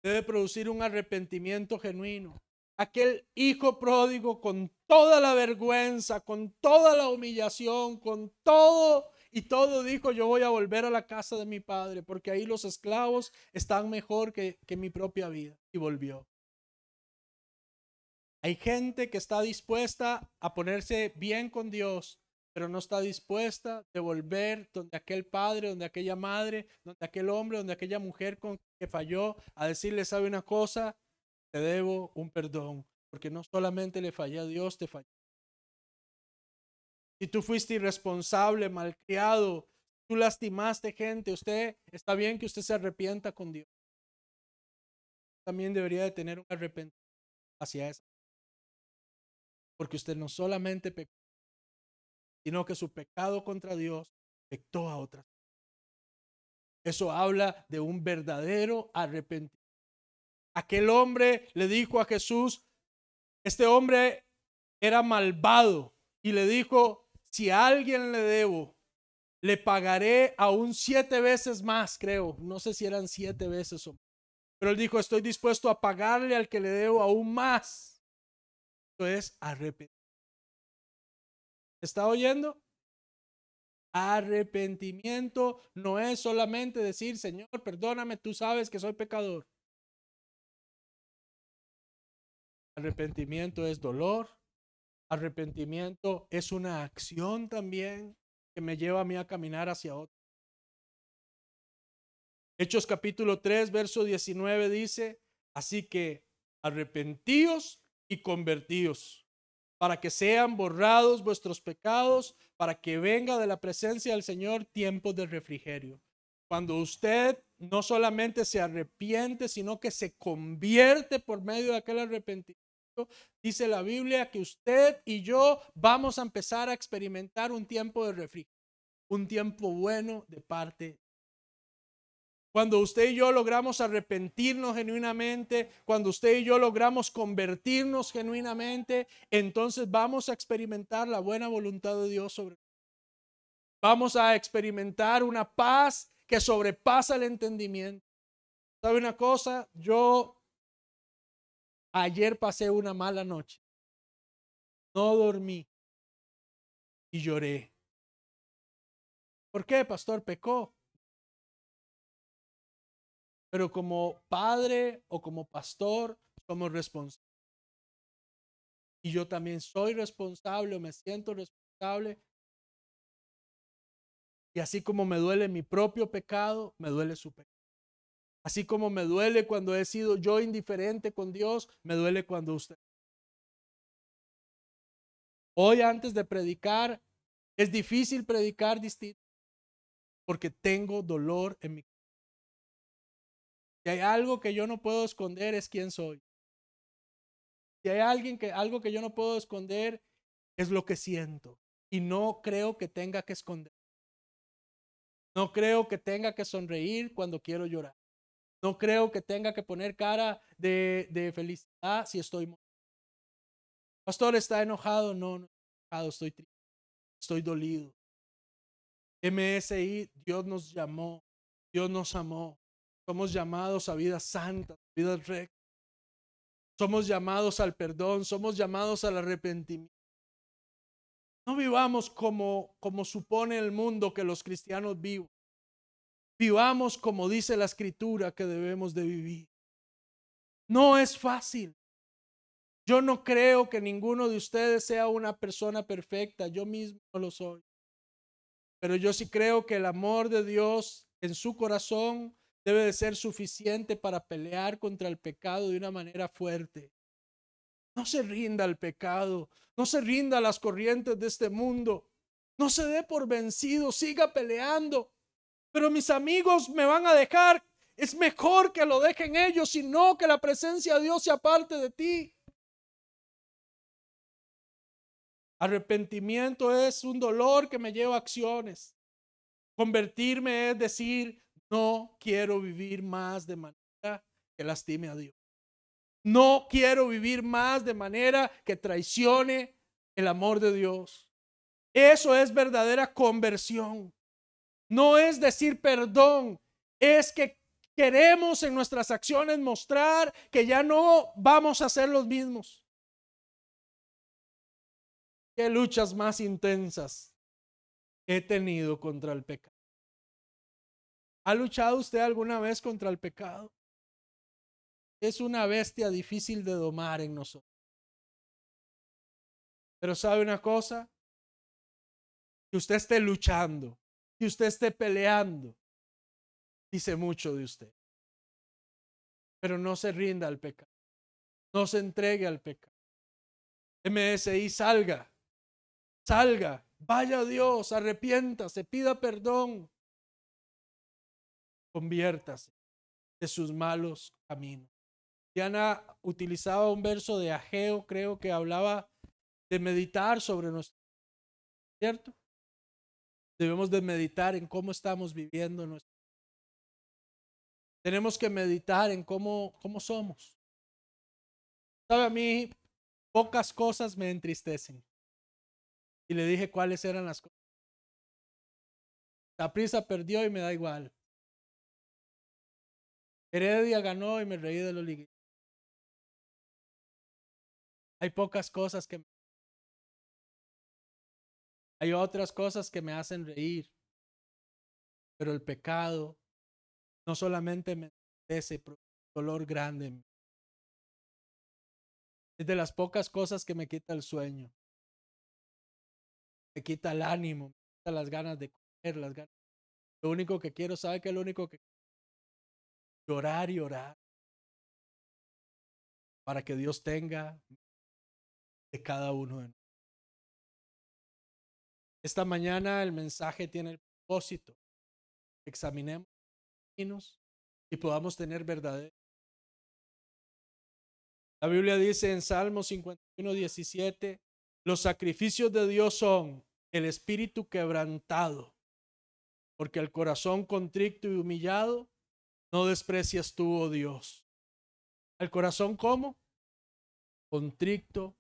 Debe producir un arrepentimiento genuino. Aquel hijo pródigo, con toda la vergüenza, con toda la humillación, con todo y todo, dijo: yo voy a volver a la casa de mi padre, porque ahí los esclavos están mejor que mi propia vida. Y volvió. Hay gente que está dispuesta a ponerse bien con Dios, pero no está dispuesta de volver donde aquel padre, donde aquella madre, donde aquel hombre, donde aquella mujer con que falló, a decirle: ¿sabe una cosa? Te debo un perdón, porque no solamente le fallé a Dios, te fallé. Si tú fuiste irresponsable, malcriado, tú lastimaste gente, usted está bien que usted se arrepienta con Dios. También debería de tener un arrepentimiento hacia eso, porque usted no solamente pecó, sino que su pecado contra Dios afectó a otras. Eso habla de un verdadero arrepentimiento. Aquel hombre le dijo a Jesús: este hombre era malvado, y le dijo: si a alguien le debo, le pagaré aún 7 veces más, creo. No sé si eran 7 veces o más. Pero él dijo: estoy dispuesto a pagarle al que le debo aún más. Esto es arrepentimiento. ¿Está oyendo? Arrepentimiento no es solamente decir: Señor, perdóname, tú sabes que soy pecador. Arrepentimiento es dolor. Arrepentimiento es una acción también que me lleva a mí a caminar hacia otro. Hechos capítulo 3, verso 19 dice: así que arrepentíos y convertíos, para que sean borrados vuestros pecados, para que venga de la presencia del Señor tiempos de refrigerio. Cuando usted no solamente se arrepiente, sino que se convierte por medio de aquel arrepentimiento, dice la Biblia que usted y yo vamos a empezar a experimentar un tiempo de refrigerio, un tiempo bueno de parte. Cuando usted y yo logramos arrepentirnos genuinamente, cuando usted y yo logramos convertirnos genuinamente, entonces vamos a experimentar la buena voluntad de Dios sobre nosotros. Vamos a experimentar una paz que sobrepasa el entendimiento. ¿Sabe una cosa? Yo ayer pasé una mala noche. No dormí y lloré. ¿Por qué, pastor? Pecó. Pero como padre o como pastor somos responsables. Y yo también soy responsable, o me siento responsable. Y así como me duele mi propio pecado, me duele su pecado. Así como me duele cuando he sido yo indiferente con Dios, me duele cuando usted. Hoy, antes de predicar, es difícil predicar distinto porque tengo dolor en mi corazón. Si hay algo que yo no puedo esconder, es quién soy. Si hay algo que yo no puedo esconder, es lo que siento. Y no creo que tenga que esconder. No creo que tenga que sonreír cuando quiero llorar. No creo que tenga que poner cara de felicidad si estoy molesto. Pastor, ¿está enojado? No, no estoy enojado, estoy triste, estoy dolido. MSI, Dios nos llamó, Dios nos amó. Somos llamados a vidas santas, vidas rectas. Somos llamados al perdón, somos llamados al arrepentimiento. No vivamos como supone el mundo que los cristianos viven. Vivamos como dice la Escritura que debemos de vivir. No es fácil. Yo no creo que ninguno de ustedes sea una persona perfecta. Yo mismo no lo soy. Pero yo sí creo que el amor de Dios en su corazón debe de ser suficiente para pelear contra el pecado de una manera fuerte. No se rinda al pecado. No se rinda a las corrientes de este mundo. No se dé por vencido, siga peleando. Pero mis amigos me van a dejar. Es mejor que lo dejen ellos y no que la presencia de Dios se aparte de ti. Arrepentimiento es un dolor que me lleva a acciones. Convertirme es decir, no quiero vivir más de manera que lastime a Dios. No quiero vivir más de manera que traicione el amor de Dios. Eso es verdadera conversión. No es decir perdón, es que queremos en nuestras acciones mostrar que ya no vamos a ser los mismos. ¿Qué luchas más intensas he tenido contra el pecado? ¿Ha luchado usted alguna vez contra el pecado? Es una bestia difícil de domar en nosotros. Pero ¿sabe una cosa? Que usted esté luchando, que usted esté peleando, dice mucho de usted. Pero no se rinda al pecado. No se entregue al pecado. MSI, salga. Salga. Vaya a Dios. Arrepiéntase. Pida perdón. Conviértase de sus malos caminos. Diana utilizaba un verso de Ageo, creo que hablaba de meditar sobre nuestro, ¿cierto? Debemos de meditar en cómo estamos viviendo nuestro. Tenemos que meditar en cómo somos. ¿Sabe? A mí pocas cosas me entristecen. Y le dije cuáles eran las cosas. Saprissa perdió y me da igual. Heredia ganó y me reí de los liguillos. Hay pocas cosas que... Hay otras cosas que me hacen reír. Pero el pecado no solamente me entristece, pero dolor grande. Es de las pocas cosas que me quita el sueño. Me quita el ánimo, me quita las ganas de comer, las ganas. Lo único que quiero, ¿sabe qué es lo único que quiero? Llorar y orar. Para que Dios tenga de cada uno de nosotros. Esta mañana el mensaje tiene el propósito. Examinemos los caminos y podamos tener verdadero. La Biblia dice en Salmo 51:17, los sacrificios de Dios son el espíritu quebrantado, porque el corazón contrito y humillado no desprecias tú, oh Dios. ¿El corazón cómo? Contrito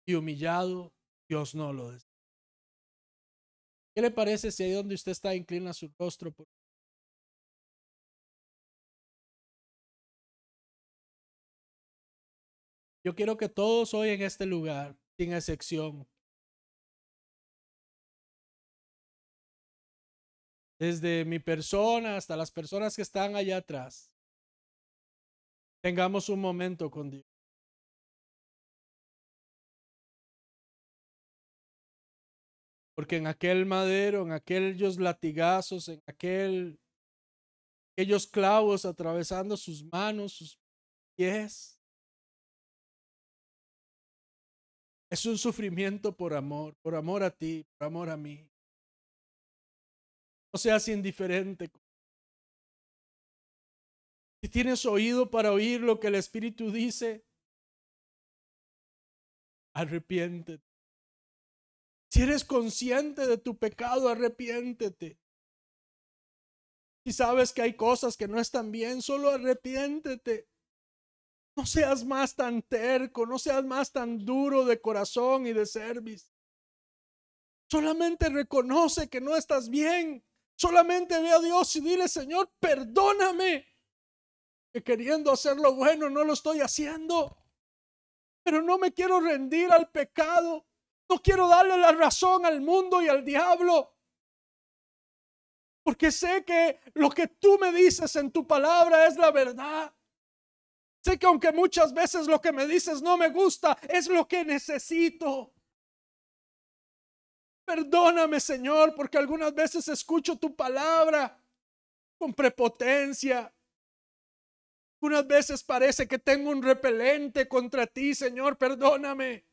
y humillado, Dios no lo desprecia. ¿Qué le parece si ahí donde usted está inclina su rostro? Yo quiero que todos hoy en este lugar, sin excepción, desde mi persona hasta las personas que están allá atrás, tengamos un momento con Dios. Porque en aquel madero, en aquellos latigazos, en aquellos clavos atravesando sus manos, sus pies, es un sufrimiento por amor a ti, por amor a mí. No seas indiferente. Si tienes oído para oír lo que el Espíritu dice, arrepiéntete. Si eres consciente de tu pecado, arrepiéntete. Si sabes que hay cosas que no están bien, solo arrepiéntete. No seas más tan terco, no seas más tan duro de corazón y de cerviz. Solamente reconoce que no estás bien. Solamente ve a Dios y dile, Señor, perdóname. Que queriendo hacer lo bueno no lo estoy haciendo. Pero no me quiero rendir al pecado. No quiero darle la razón al mundo y al diablo. Porque sé que lo que tú me dices en tu palabra es la verdad. Sé que aunque muchas veces lo que me dices no me gusta, es lo que necesito. Perdóname, Señor, porque algunas veces escucho tu palabra con prepotencia. Algunas veces parece que tengo un repelente contra ti, Señor, perdóname.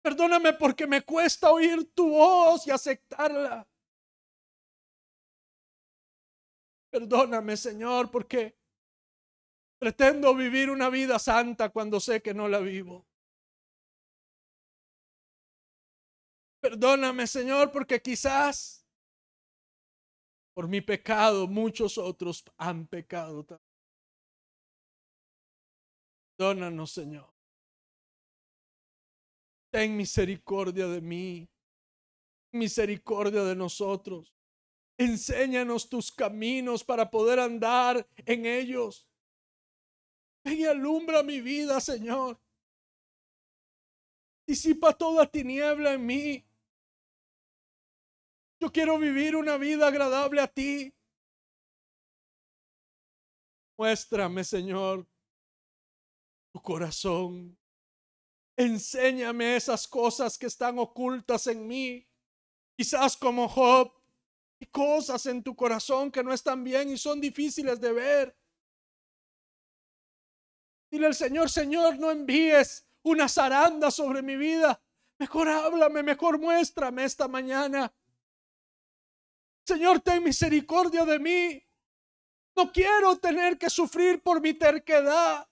Perdóname porque me cuesta oír tu voz y aceptarla. Perdóname, Señor, porque pretendo vivir una vida santa cuando sé que no la vivo. Perdóname, Señor, porque quizás por mi pecado muchos otros han pecado también. Perdónanos, Señor. Ten misericordia de mí, misericordia de nosotros. Enséñanos tus caminos para poder andar en ellos. Ven y alumbra mi vida, Señor. Disipa toda tiniebla en mí. Yo quiero vivir una vida agradable a ti. Muéstrame, Señor, tu corazón. Enséñame esas cosas que están ocultas en mí. Quizás como Job, hay cosas en tu corazón que no están bien y son difíciles de ver. Dile al Señor, Señor, no envíes una zaranda sobre mi vida. Mejor háblame, mejor muéstrame esta mañana. Señor, ten misericordia de mí. No quiero tener que sufrir por mi terquedad.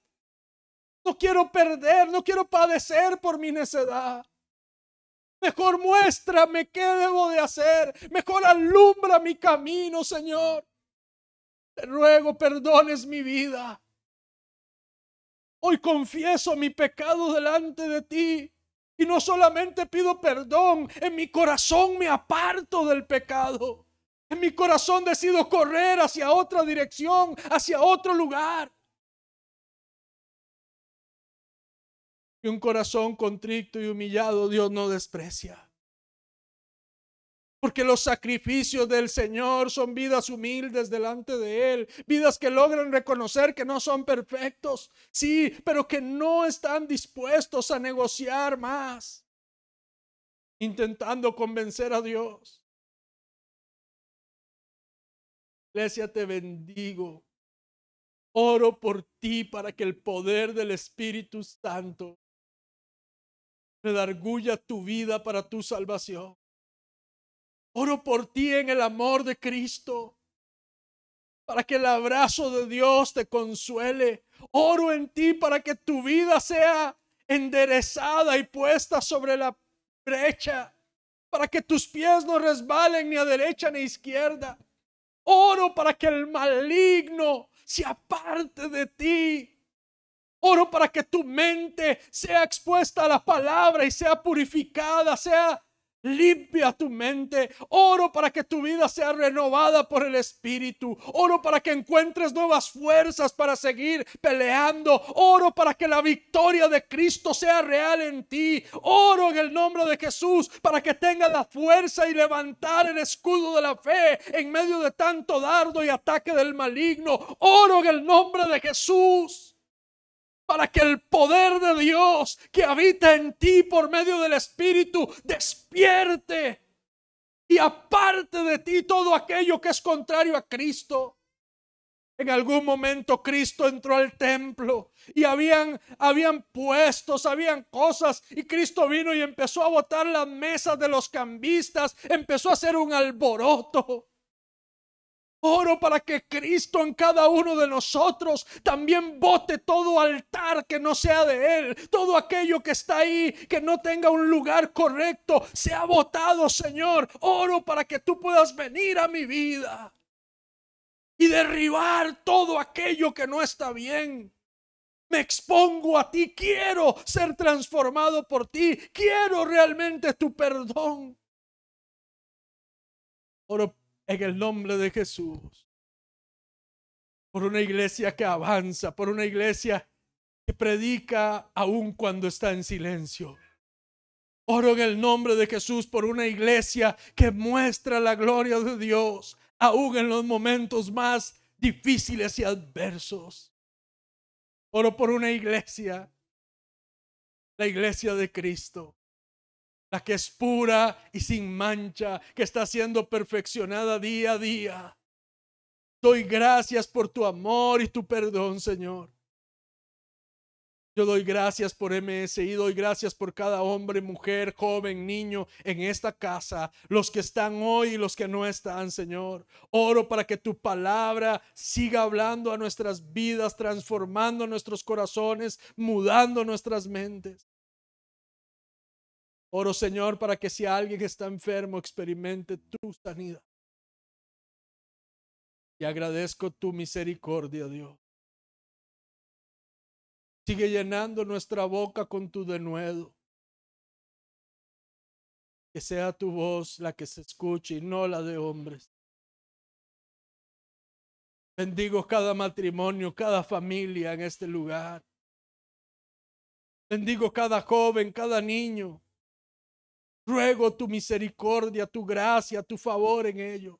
No quiero perder, no quiero padecer por mi necedad. Mejor muéstrame qué debo de hacer. Mejor alumbra mi camino, Señor. Te ruego perdones mi vida. Hoy confieso mi pecado delante de ti. Y no solamente pido perdón, en mi corazón me aparto del pecado. En mi corazón decido correr hacia otra dirección, hacia otro lugar. Y un corazón contrito y humillado Dios no desprecia. Porque los sacrificios del Señor son vidas humildes delante de Él. Vidas que logran reconocer que no son perfectos. Sí, pero que no están dispuestos a negociar más. Intentando convencer a Dios. Iglesia, te bendigo. Oro por ti para que el poder del Espíritu Santo redarguya tu vida para tu salvación. Oro por ti en el amor de Cristo, para que el abrazo de Dios te consuele. Oro en ti para que tu vida sea enderezada y puesta sobre la brecha, para que tus pies no resbalen ni a derecha ni a izquierda. Oro para que el maligno se aparte de ti. Oro para que tu mente sea expuesta a la palabra y sea purificada, sea limpia tu mente. Oro para que tu vida sea renovada por el Espíritu. Oro para que encuentres nuevas fuerzas para seguir peleando. Oro para que la victoria de Cristo sea real en ti. Oro en el nombre de Jesús para que tengas la fuerza y levantar el escudo de la fe en medio de tanto dardo y ataque del maligno. Oro en el nombre de Jesús para que el poder de Dios que habita en ti por medio del Espíritu despierte y aparte de ti todo aquello que es contrario a Cristo. En algún momento Cristo entró al templo y habían puestos, habían cosas, y Cristo vino y empezó a botar las mesas de los cambistas, empezó a hacer un alboroto. Oro para que Cristo en cada uno de nosotros también bote todo altar que no sea de Él. Todo aquello que está ahí, que no tenga un lugar correcto, sea botado, Señor. Oro para que tú puedas venir a mi vida y derribar todo aquello que no está bien. Me expongo a ti, quiero ser transformado por ti, quiero realmente tu perdón. Oro en el nombre de Jesús por una iglesia que avanza, por una iglesia que predica aun cuando está en silencio. Oro en el nombre de Jesús por una iglesia que muestra la gloria de Dios aun en los momentos más difíciles y adversos. Oro por una iglesia, la iglesia de Cristo, la que es pura y sin mancha, que está siendo perfeccionada día a día. Doy gracias por tu amor y tu perdón, Señor. Yo doy gracias por MSI, doy gracias por cada hombre, mujer, joven, niño en esta casa, los que están hoy y los que no están, Señor. Oro para que tu palabra siga hablando a nuestras vidas, transformando nuestros corazones, mudando nuestras mentes. Oro, Señor, para que si alguien está enfermo, experimente tu sanidad. Y agradezco tu misericordia, Dios. Sigue llenando nuestra boca con tu denuedo. Que sea tu voz la que se escuche y no la de hombres. Bendigo cada matrimonio, cada familia en este lugar. Bendigo cada joven, cada niño. Ruego tu misericordia, tu gracia, tu favor en ellos.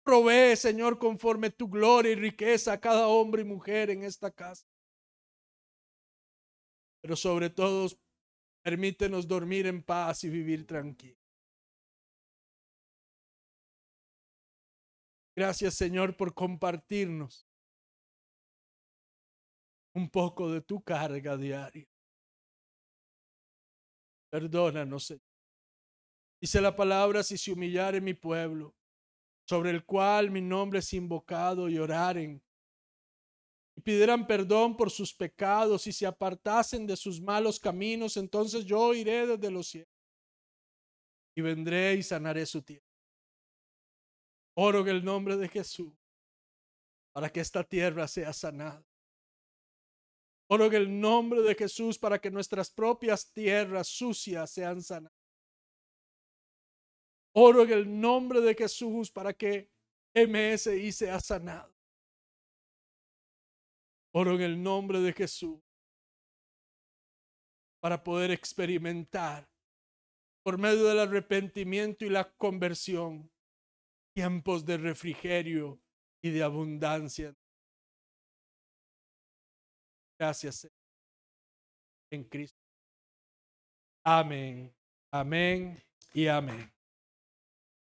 Provee, Señor, conforme tu gloria y riqueza a cada hombre y mujer en esta casa. Pero sobre todo, permítenos dormir en paz y vivir tranquilo. Gracias, Señor, por compartirnos un poco de tu carga diaria. Perdónanos, Señor. Dice la palabra: si se humillare mi pueblo, sobre el cual mi nombre es invocado, y oraren y pidieran perdón por sus pecados y se apartasen de sus malos caminos, entonces yo iré desde los cielos y vendré y sanaré su tierra. Oro en el nombre de Jesús para que esta tierra sea sanada. Oro en el nombre de Jesús para que nuestras propias tierras sucias sean sanadas. Oro en el nombre de Jesús para que MSI sea sanado. Oro en el nombre de Jesús para poder experimentar, por medio del arrepentimiento y la conversión, tiempos de refrigerio y de abundancia. Gracias, Señor, en Cristo. Amén, amén y amén.